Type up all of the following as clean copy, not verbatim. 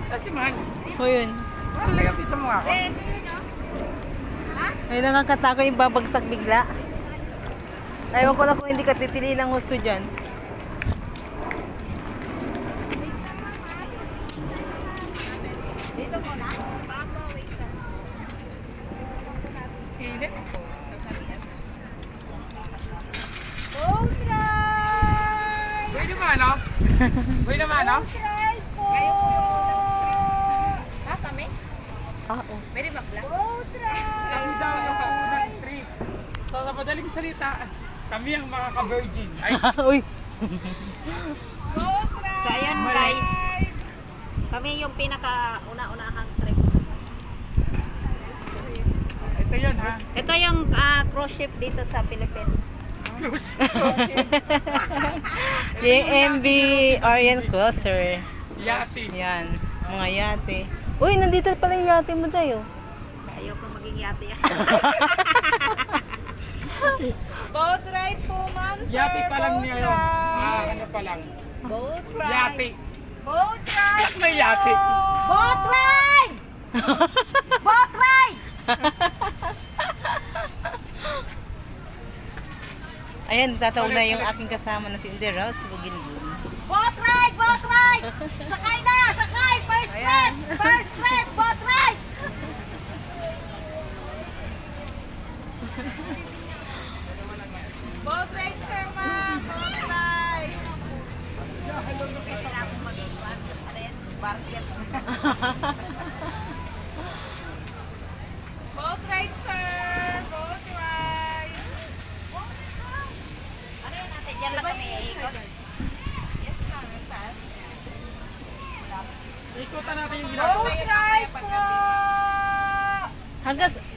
Sa si Mahal. O yun. Mahal na pizza mo ako. Ay, nakakatako yung babagsak bigla. Ayaw ko na kung hindi ka titili ng gusto dyan. Dito muna. Baka wait lang. Hindi. Boat ride! Pwede naman, no? Pwede naman, no? Boat ride po! Kayo po yung unang trip. Ha, kami? Oo. Pwede bakla? Boat ride! Ang daw yung unang trip. So, sa madaling salita, kami ang makaka-virgin. Ay, Uy. Boat ride! So ayan guys, kami yung pinaka-una-unahang trip. ito yun, ha? Ito yung cruise ship dito sa Philippines. Close. Yung MV Orient Closer. Yati. Yan. Mga yate. Uy, nandito pala yung yate mo tayo. Ayoko maging yate yan. Boat ride po, ma'am, sir! Yati pa lang Boat niya yun. ride! Ano pa lang. Boat ride! Yati. Boat ride! Yak may yati. Boat ride! Boat ride! Ayan, tataw na yung aking kasama na si Inderos Buginbun. Boat ride! Boat ride! Sakay na! Sakay! First ride! First ride! Boat ride! Boat ride, sir, ma'am! Boat ride! Pwede na akong maging ano yan, barker. Boat ride, sir! Boat ride! Ano yan ate, dyan lang kami iikot. Yes, ma'am. Pass. Ikutan natin yung ginagawa. Boat ride po!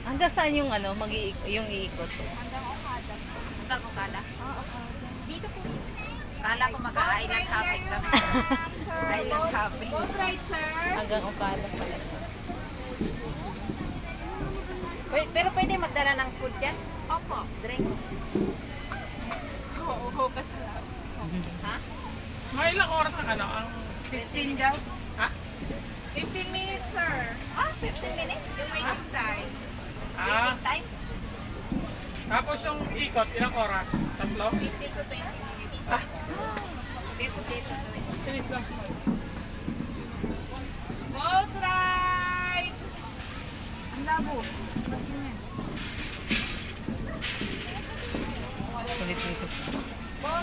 Hanggang saan yung ano, yung iikot? Hanggang Okada. Dito po. Kala ko mag-island hopping kami. Island hopping. Boat ride, sir! Hanggang Okada pala siya. Pero pwede magdala ng food dyan? Opo. Drinks? Oo, kasalamat. Ha? Mga ilang oras ang ano? Ang 15 daw. Ha? 15 minutes, sir. Ah, 15 minutes? Yung waiting time. Ah, Waiting time? tapos yung ikot, ilang oras? Tatlo? 15 to 20 minutes. Ah, Dito. pinit lang. Boat ride! Ang labo.